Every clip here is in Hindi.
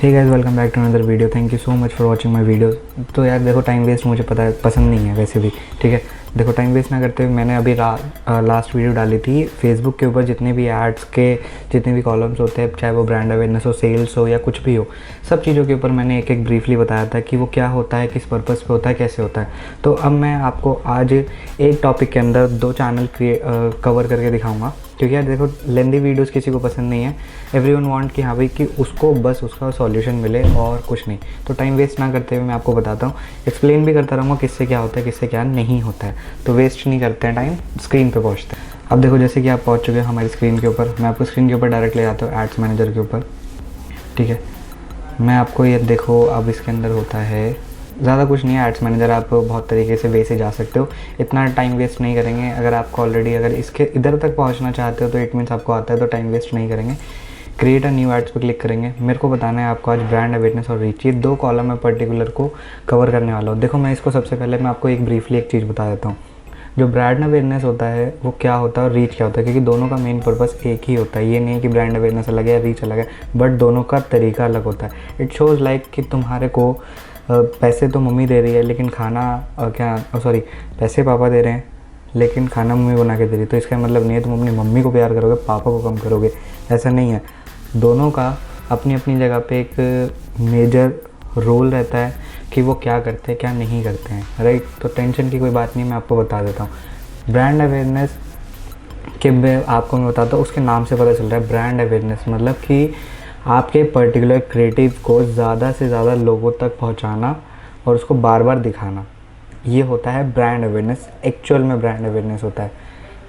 Hey guys, welcome back to another video. Thank you so much for watching my video. तो यार देखो, टाइम वेस्ट मुझे पता है पसंद नहीं है वैसे भी, ठीक है। देखो, टाइम वेस्ट ना करते हुए मैंने अभी लास्ट वीडियो डाली थी फेसबुक के ऊपर। जितने भी एड्स के जितने भी कॉलम्स होते हैं, चाहे वो ब्रांड अवेयरनेस हो, सेल्स हो या कुछ भी हो, सब चीज़ों के ऊपर मैंने एक एक ब्रीफली बताया था कि वो क्या होता है, किस पर्पज़ पे होता है, कैसे होता है। तो अब मैं आपको आज एक टॉपिक के अंदर 2 चैनल कवर करके दिखाऊंगा, क्योंकि यार देखो, लेंदी वीडियोस किसी को पसंद नहीं है। एवरीवन वांट कि हाँ भाई कि उसको बस उसका सॉल्यूशन मिले और कुछ नहीं। तो टाइम वेस्ट ना करते हुए मैं आपको बताता हूँ, एक्सप्लेन भी करता रहूँगा किससे क्या होता है, किससे क्या नहीं होता है। तो वेस्ट नहीं करते हैं टाइम, स्क्रीन पे पहुँचते हैं। अब देखो, जैसे कि आप पहुँच चुके हैं हमारी स्क्रीन के ऊपर, मैं आपको स्क्रीन के ऊपर डायरेक्ट ले जाता हूँ एड्स मैनेजर के ऊपर, ठीक है। मैं आपको ये देखो, अब इसके अंदर होता है ज़्यादा कुछ नहीं है। एड्स मैनेजर आप बहुत तरीके से वे से जा सकते हो, इतना टाइम वेस्ट नहीं करेंगे। अगर आपको ऑलरेडी अगर इसके इधर तक पहुंचना चाहते हो तो इट मीन्स आपको आता है, तो टाइम वेस्ट नहीं करेंगे। क्रिएट अ न्यू एड्स पे क्लिक करेंगे। मेरे को बताना है आपको आज ब्रांड अवेयरनेस और रीच, ये 2 कॉलम मैं पर्टिकुलर को कवर करने वाला हूँ। देखो, मैं इसको सबसे पहले मैं आपको एक ब्रीफली एक चीज़ बता देता हूँ। जो ब्रांड अवेयरनेस होता है वो क्या होता है और रीच क्या होता है, क्योंकि दोनों का मेन पर्पस एक ही होता है। ये नहीं है कि ब्रांड अवेयरनेस अलग है या रीच अलग है, बट दोनों का तरीका अलग होता है। इट शोज़ लाइक कि तुम्हारे को पैसे तो मम्मी दे रही है लेकिन खाना पैसे पापा दे रहे हैं लेकिन खाना मम्मी बना के दे रही है। तो इसका मतलब नहीं है तुम अपनी मम्मी को प्यार करोगे, पापा को कम करोगे, ऐसा नहीं है। दोनों का अपनी अपनी जगह पे एक मेजर रोल रहता है कि वो क्या करते हैं क्या नहीं करते हैं, राइट। तो टेंशन की कोई बात नहीं, मैं आपको बता देता हूँ। ब्रांड अवेयरनेस के मैं आपको मैं बताता हूँ, उसके नाम से पता चल रहा है। ब्रांड अवेयरनेस मतलब कि आपके पर्टिकुलर क्रिएटिव को ज़्यादा से ज़्यादा लोगों तक पहुँचाना और उसको बार बार दिखाना, ये होता है ब्रांड अवेयरनेस। एक्चुअल में ब्रांड अवेयरनेस होता है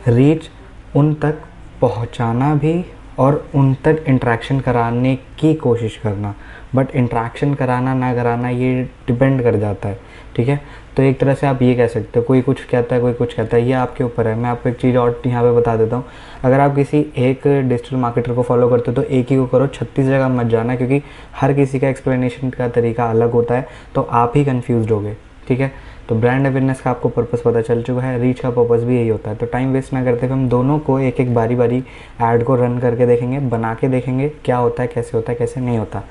रीच, उन तक पहुँचाना भी और उन तक इंटरेक्शन कराने की कोशिश करना। बट इंटरेक्शन कराना ना कराना ये डिपेंड कर जाता है, ठीक है। तो एक तरह से आप ये कह सकते हो, कोई कुछ कहता है कोई कुछ कहता है, ये आपके ऊपर है। मैं आपको एक चीज़ और यहाँ पे बता देता हूँ। अगर आप किसी एक डिजिटल मार्केटर को फॉलो करते हो तो एक ही को करो, 36 जगह मत जाना, क्योंकि हर किसी का एक्सप्लेनेशन का तरीका अलग होता है, तो आप ही कन्फ्यूज़ होगे, ठीक है। तो ब्रांड अवेयरनेस का आपको पर्पस पता चल चुका है, रीच का पर्पस भी यही होता है। तो टाइम वेस्ट ना करते हुए हम दोनों को एक एक बारी बारी ऐड को रन करके देखेंगे, बना के देखेंगे क्या होता है, कैसे नहीं होता।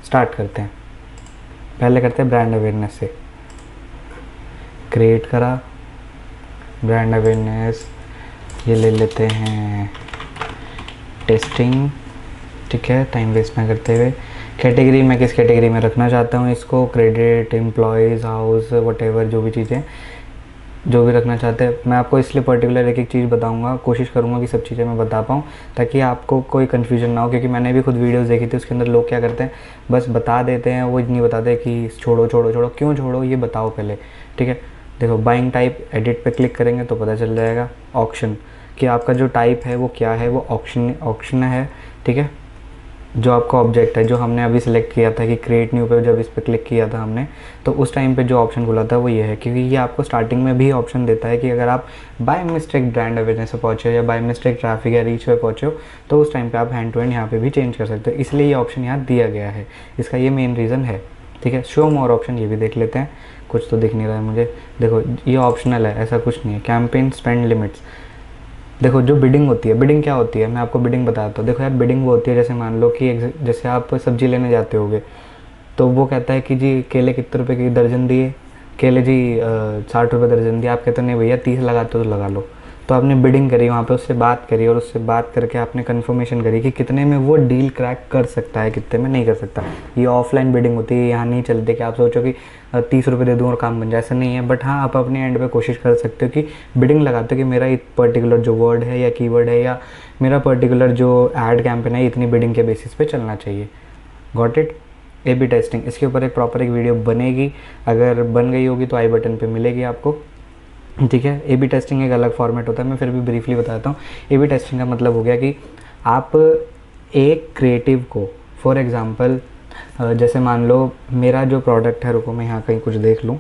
स्टार्ट करते हैं। पहले करते हैं ब्रांड अवेयरनेस से। क्रिएट करा ब्रांड अवेयरनेस, ये ले लेते हैं टेस्टिंग, ठीक है। टाइम वेस्ट ना करते हुए कैटेगरी, मैं किस कैटेगरी में रखना चाहता हूँ इसको, क्रेडिट, एम्प्लॉयज़, हाउस, वटेवर, जो भी चीज़ें जो भी रखना चाहते हैं। मैं आपको इसलिए पर्टिकुलर एक एक चीज़ बताऊंगा, कोशिश करूंगा कि सब चीज़ें मैं बता पाऊँ ताकि आपको कोई कन्फ्यूजन ना हो, क्योंकि मैंने भी खुद वीडियोस देखी थी, उसके अंदर लोग क्या करते हैं बस बता देते हैं, वो नहीं बताते कि छोड़ो छोड़ो छोड़ो, क्यों छोड़ो ये बताओ पहले, ठीक है। देखो, बाइंग टाइप, एडिट पे क्लिक करेंगे तो पता चल जाएगा। ऑक्शन, कि आपका जो टाइप है वो क्या है, वो ऑक्शन है, ठीक है। जो आपका ऑब्जेक्ट है, जो हमने अभी सिलेक्ट किया था कि क्रिएट न्यू पे जब इस पर क्लिक किया था हमने, तो उस टाइम पे जो ऑप्शन खुला था वो ये है, क्योंकि ये आपको स्टार्टिंग में भी ऑप्शन देता है कि अगर आप बाय मिस्टेक ब्रांड अवेयरनेस पे पहुँचे हो या बाय मिस्टेक ट्रैफिक या रीच पे पहुँचे हो तो उस टाइम पे आप हैंड टू हैंड यहाँ पे भी चेंज कर सकते हो। इसलिए ये ऑप्शन यहाँ दिया गया है, इसका ये मेन रीज़न है, ठीक है। शो मोर ऑप्शन, ये भी देख लेते हैं, कुछ तो दिख नहीं रहा है मुझे। देखो, ये ऑप्शनल है, ऐसा कुछ नहीं है। कैंपेन स्पेंड लिमिट्स, देखो जो बिडिंग होती है, बिडिंग क्या होती है मैं आपको बिडिंग बताता हूँ। देखो यार, बिडिंग वो होती है, जैसे मान लो कि जैसे आप सब्जी लेने जाते होगे तो वो कहता है कि जी केले कितने रुपए की दर्जन दिए, केले जी 60 रुपये दर्जन दिए। आप कहते हो नहीं भैया 30 लगाते हो तो लगा लो। तो आपने बिडिंग करी, वहाँ पे उससे बात करी और उससे बात करके आपने कन्फर्मेशन करी कि कितने में वो डील क्रैक कर सकता है, कितने में नहीं कर सकता। ये ऑफलाइन बिडिंग होती है, यहाँ नहीं चलती कि आप सोचो कि 30 रुपये दे दूँ और काम बन जाए, ऐसा नहीं है। बट हाँ, आप अपने एंड पे कोशिश कर सकते हो कि बिडिंग लगाते हो कि मेरा एक पर्टिकुलर जो वर्ड है या कीवर्ड है या मेरा पर्टिकुलर जो एड कैंपेन है इतनी बिडिंग के बेसिस पे चलना चाहिए। Got it. A B testing, इसके ऊपर एक प्रॉपर एक वीडियो बनेगी, अगर बन गई होगी तो आई बटन पे मिलेगी आपको, ठीक है। ए बी टेस्टिंग एक अलग फॉर्मेट होता है, मैं फिर भी ब्रीफली बताता हूँ। ए बी टेस्टिंग का मतलब हो गया कि आप एक क्रिएटिव को, फॉर एग्ज़ाम्पल जैसे मान लो मेरा जो प्रोडक्ट है, रुको मैं यहाँ कहीं कुछ देख लूँ।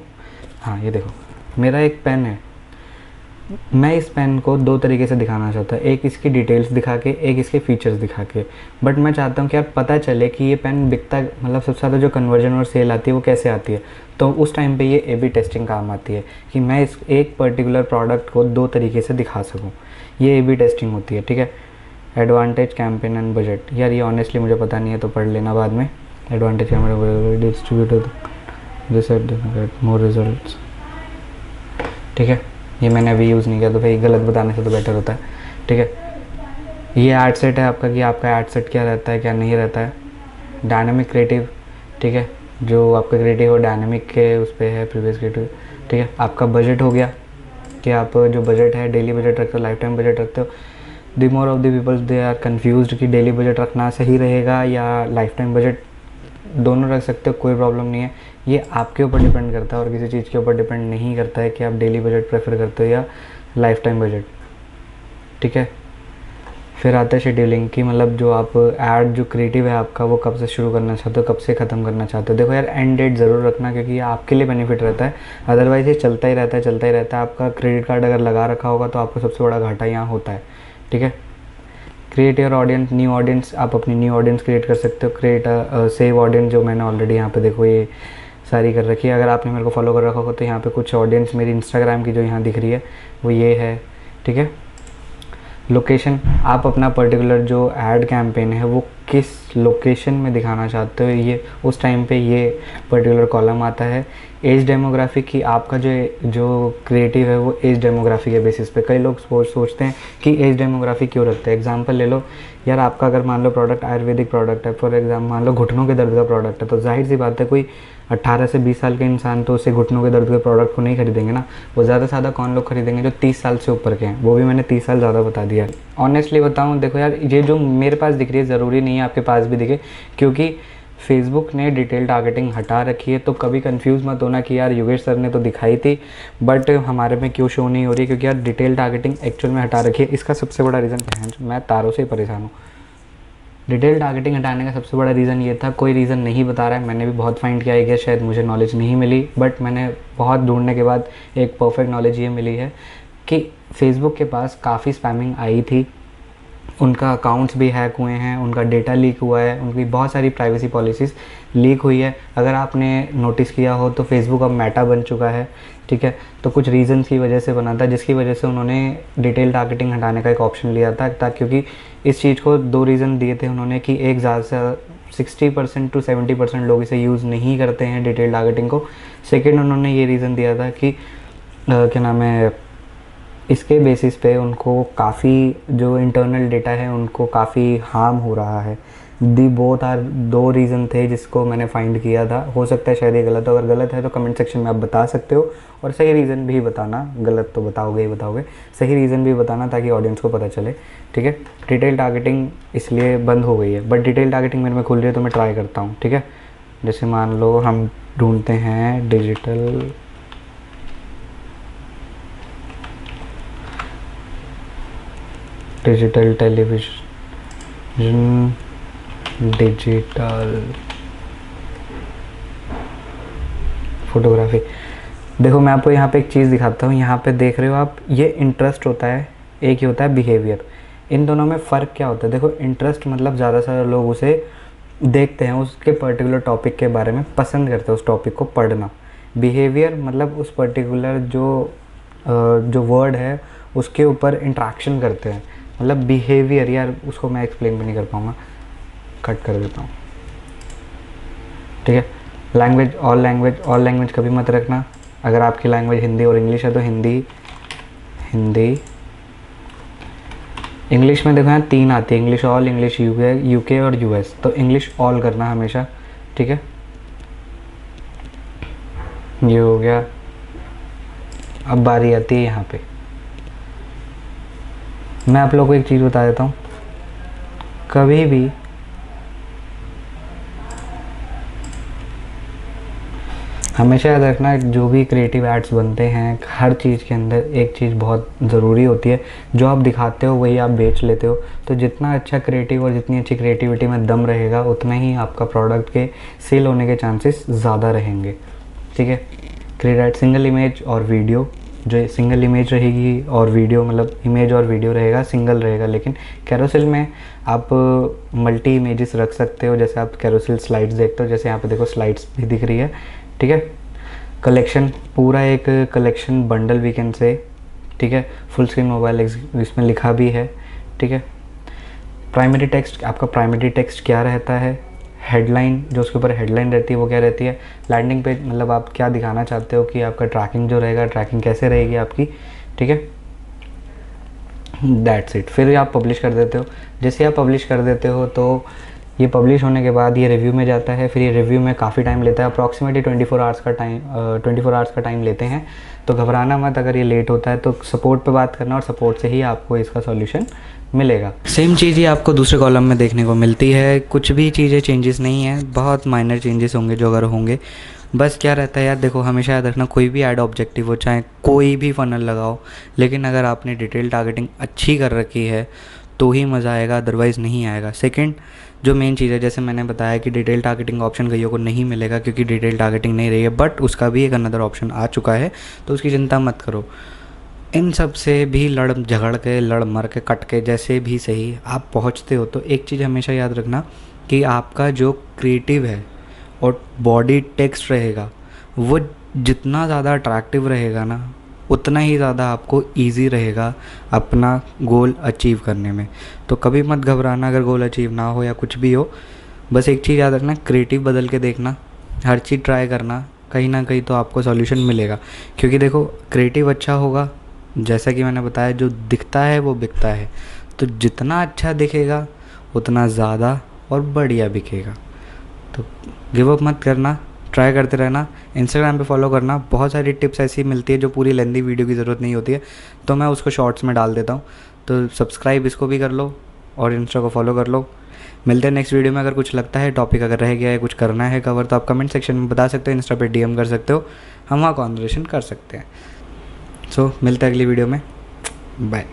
हाँ, ये देखो, मेरा एक पेन है, मैं इस पेन को 2 तरीके से दिखाना चाहता हूँ, एक इसकी डिटेल्स दिखा के, एक इसके फीचर्स दिखा के। बट मैं चाहता हूँ कि यार पता चले कि ये पेन बिकता, मतलब सबसे ज़्यादा जो कन्वर्जन और सेल आती है वो कैसे आती है। तो उस टाइम पे ये ए बी टेस्टिंग काम आती है कि मैं इस एक पर्टिकुलर प्रोडक्ट को 2 तरीके से दिखा सकूँ, ये ए बी टेस्टिंग होती है, ठीक है। एडवांटेज, कैंपेन एंड बजट, यार ये ऑनेस्टली मुझे पता नहीं है तो पढ़ लेना बाद में। Advantage camera distributor this get more results. ठीक है, ये मैंने अभी यूज़ नहीं किया तो भाई गलत बताने से तो बेटर होता है। ठीक है, ये ऐड सेट है आपका कि आपका ऐड सेट क्या रहता है क्या नहीं रहता है। डायनामिक क्रिएटिव, ठीक है, जो आपका क्रिएटिव हो डायनामिक के उस पर है प्रीवियस क्रिएटिव। ठीक है, आपका बजट हो गया कि आप जो बजट है डेली बजट रखते हो लाइफ टाइम बजट रखते हो। The more of the peoples they are confused कि डेली बजट रखना सही रहेगा या लाइफ टाइम बजट, दोनों रख सकते हो, कोई प्रॉब्लम नहीं है। ये आपके ऊपर डिपेंड करता है और किसी चीज़ के ऊपर डिपेंड नहीं करता है कि आप डेली बजट प्रेफर करते हो या लाइफ टाइम बजट। ठीक है, फिर आता है शेड्यूलिंग की, मतलब जो आप ऐड जो क्रिएटिव है आपका वो कब से शुरू करना चाहते हो, कब से ख़त्म करना चाहते हो। देखो यार, एंड डेट ज़रूर रखना क्योंकि ये आपके लिए बेनिफिट रहता है, अदरवाइज़ ये चलता ही रहता है चलता ही रहता है। आपका क्रेडिट कार्ड अगर लगा रखा होगा तो आपको सबसे बड़ा घाटा यहाँ होता है। ठीक है, create your audience, new audience, आप अपनी न्यू ऑडियंस क्रिएट कर सकते हो। क्रिएट सेव ऑडियंस, जो मैंने ऑलरेडी यहाँ पे देखो ये सारी कर रखी है। अगर आपने मेरे को फॉलो कर रखा होगा तो यहाँ पे कुछ ऑडियंस मेरी इंस्टाग्राम की जो यहाँ दिख रही है वो ये है। ठीक है, लोकेशन, आप अपना पर्टिकुलर जो ऐड कैंपेन है वो किस लोकेशन में दिखाना चाहते हो, ये उस टाइम पे ये पर्टिकुलर कॉलम आता है। एज डेमोग्राफी की, आपका जो क्रिएटिव है वो एज डेमोग्राफी के बेसिस पे। कई लोग सोचते हैं कि एज डेमोग्राफी क्यों रखते हैं। एग्जांपल ले लो यार, आपका अगर मान लो प्रोडक्ट आयुर्वेदिक प्रोडक्ट है, फॉर एग्जाम्पल मान लो घुटनों के दर्द का प्रोडक्ट है, तो जाहिर सी बात है कोई 18 से 20 साल के इंसान तो उससे घुटनों के दर्द के प्रोडक्ट को नहीं खरीदेंगे ना। वो ज़्यादा से ज़्यादा कौन लोग खरीदेंगे, जो 30 साल से ऊपर के हैं। वो भी मैंने 30 साल ज़्यादा बता दिया। ऑनेस्टली बताऊँ, देखो यार, ये जो मेरे पास दिख रही है ज़रूरी नहीं है आपके पास भी दिखे, क्योंकि फेसबुक ने डिटेल टारगेटिंग हटा रखी है। तो कभी कंफ्यूज मत होना कि यार योगेश सर ने तो दिखाई थी बट हमारे में क्यों शो नहीं हो रही, क्योंकि यार डिटेल टारगेटिंग एक्चुअल में हटा रखी है। इसका सबसे बड़ा रीज़न मैं तारों से परेशान हूँ। डिटेल टारगेटिंग हटाने का सबसे बड़ा रीज़न ये था, कोई रीज़न नहीं बता रहा है, मैंने भी बहुत फाइंड किया है, शायद मुझे नॉलेज नहीं मिली, बट मैंने बहुत ढूंढने के बाद एक परफेक्ट नॉलेज ये मिली है कि फेसबुक के पास काफ़ी स्पैमिंग आई थी, उनका अकाउंट्स भी हैक हुए हैं, उनका डेटा लीक हुआ है, उनकी बहुत सारी प्राइवेसी पॉलिसीज़ लीक हुई है। अगर आपने नोटिस किया हो तो फेसबुक अब मेटा बन चुका है। ठीक है, तो कुछ रीजंस की वजह से बना था, जिसकी वजह से उन्होंने डिटेल टारगेटिंग हटाने का एक ऑप्शन लिया था क्योंकि इस चीज़ को 2 रीज़न दिए थे उन्होंने कि एक, ज़्यादा से 60% to 70% लोग इसे यूज़ नहीं करते हैं डिटेल टारगेटिंग को। सेकेंड, उन्होंने ये रीज़न दिया था कि क्या नाम है, इसके बेसिस पे उनको काफ़ी जो इंटरनल डेटा है उनको काफ़ी हार्म हो रहा है। दी बोथ आर 2 रीज़न थे जिसको मैंने फाइंड किया था। हो सकता है शायद ये गलत हो, अगर गलत है तो कमेंट सेक्शन में आप बता सकते हो, और सही रीज़न भी बताना, गलत तो बताओगे ही बताओगे, सही रीज़न भी बताना ताकि ऑडियंस को पता चले। ठीक है, डिटेल टारगेटिंग इसलिए बंद हो गई है, बट डिटेल टारगेटिंग मेरे में खुल रही है तो मैं ट्राई करता हूँ। ठीक है, जैसे मान लो हम ढूंढते हैं डिजिटल टेलीविज़न, डिजिटल फोटोग्राफी। देखो मैं आपको यहाँ पे एक चीज़ दिखाता हूँ, यहाँ पे देख रहे हो आप, ये इंटरेस्ट होता है, एक ही होता है बिहेवियर। इन दोनों में फ़र्क क्या होता है? देखो इंटरेस्ट मतलब ज़्यादा सारे लोग उसे देखते हैं, उसके पर्टिकुलर टॉपिक के बारे में पसंद करते हैं, उस टॉपिक को पढ़ना। बिहेवियर मतलब उस पर्टिकुलर जो वर्ड है उसके ऊपर इंट्रैक्शन करते हैं, मतलब बिहेवियर। यार उसको मैं एक्सप्लेन भी नहीं कर पाऊँगा, कट कर देता हूँ। ठीक है, ऑल लैंग्वेज कभी मत रखना। अगर आपकी लैंग्वेज हिंदी और इंग्लिश है तो हिंदी। इंग्लिश में देखो यहाँ 3 आती है, इंग्लिश ऑल, इंग्लिश यूके और यूएस, तो इंग्लिश ऑल करना हमेशा। ठीक है, ये हो गया। अब बारी आती है यहाँ पे, मैं आप लोगों को एक चीज़ बता देता हूँ, कभी भी हमेशा याद रखना, जो भी क्रिएटिव एड्स बनते हैं हर चीज़ के अंदर एक चीज़ बहुत ज़रूरी होती है, जो आप दिखाते हो वही आप बेच लेते हो। तो जितना अच्छा क्रिएटिव और जितनी अच्छी क्रिएटिविटी में दम रहेगा उतना ही आपका प्रोडक्ट के सेल होने के चांसेस ज़्यादा रहेंगे। ठीक है, क्रिएट सिंगल इमेज और वीडियो, जो सिंगल इमेज रहेगी और वीडियो, मतलब इमेज और वीडियो रहेगा, सिंगल रहेगा। लेकिन कैरोसेल में आप मल्टी इमेजेस रख सकते हो, जैसे आप कैरोसेल स्लाइड्स देखते हो, जैसे यहाँ पे देखो स्लाइड्स भी दिख रही है। ठीक है, कलेक्शन, पूरा एक collection bundle we can say. ठीक है, फुल स्क्रीन मोबाइल इसमें लिखा भी है। ठीक है, प्राइमरी टेक्स्ट, आपका प्राइमरी टेक्स्ट क्या रहता है, हेडलाइन, जो उसके ऊपर हेडलाइन रहती है वो क्या रहती है, लैंडिंग पेज, मतलब आप क्या दिखाना चाहते हो कि आपका ट्रैकिंग जो रहेगा, ट्रैकिंग कैसे रहेगी आपकी, ठीक है, दैट्स इट। फिर आप पब्लिश कर देते हो। जैसे आप पब्लिश कर देते हो तो ये पब्लिश होने के बाद ये रिव्यू में जाता है। फिर ये रिव्यू में काफ़ी टाइम लेता है, अप्रॉक्सीमेटली 24 आवर्स का टाइम लेते हैं। तो घबराना मत अगर ये लेट होता है, तो सपोर्ट पे बात करना और सपोर्ट से ही आपको इसका सॉल्यूशन मिलेगा। सेम चीज़ ही आपको दूसरे कॉलम में देखने को मिलती है, कुछ भी चीज़ें चेंजेस नहीं है, बहुत माइनर चेंजेस होंगे जो अगर होंगे। बस क्या रहता है यार, देखो हमेशा याद रखना, कोई भी ऐड ऑब्जेक्टिव हो, चाहे कोई भी फ़नल लगाओ, लेकिन अगर आपने डिटेल टारगेटिंग अच्छी कर रखी है तो ही मज़ा आएगा, अदरवाइज़ नहीं आएगा। सेकंड जो मेन चीज़ है, जैसे मैंने बताया कि डिटेल टारगेटिंग ऑप्शन कईयों को नहीं मिलेगा क्योंकि डिटेल टारगेटिंग नहीं रही है, बट उसका भी एक अनदर ऑप्शन आ चुका है, तो उसकी चिंता मत करो। इन सब से भी लड़ झगड़ के, लड़ मर के, कट के, जैसे भी सही आप पहुंचते हो, तो एक चीज़ हमेशा याद रखना कि आपका जो क्रिएटिव है और बॉडी टेक्स्ट रहेगा वो जितना ज़्यादा अट्रैक्टिव रहेगा ना, उतना ही ज़्यादा आपको इजी रहेगा अपना गोल अचीव करने में। तो कभी मत घबराना अगर गोल अचीव ना हो या कुछ भी हो, बस एक चीज़ याद रखना, क्रिएटिव बदल के देखना, हर चीज़ ट्राई करना, कहीं ना कहीं तो आपको सॉल्यूशन मिलेगा। क्योंकि देखो क्रिएटिव अच्छा होगा, जैसा कि मैंने बताया, जो दिखता है वो बिकता है, तो जितना अच्छा दिखेगा उतना ज़्यादा और बढ़िया बिकेगा। तो गिव अप मत करना, ट्राई करते रहना। इंस्टाग्राम पे फॉलो करना, बहुत सारी टिप्स ऐसी मिलती है जो पूरी लेंदी वीडियो की ज़रूरत नहीं होती है, तो मैं उसको शॉर्ट्स में डाल देता हूँ। तो सब्सक्राइब इसको भी कर लो और इंस्टा को फॉलो कर लो। मिलते हैं नेक्स्ट वीडियो में। अगर कुछ लगता है टॉपिक अगर रह गया है, कुछ करना है कवर, तो आप कमेंट सेक्शन में बता सकते हो, इंस्टा पे DM कर सकते हो, हम वहाँ कॉन्वर्सेशन कर सकते हैं। सो मिलते हैं अगली वीडियो में, बाय।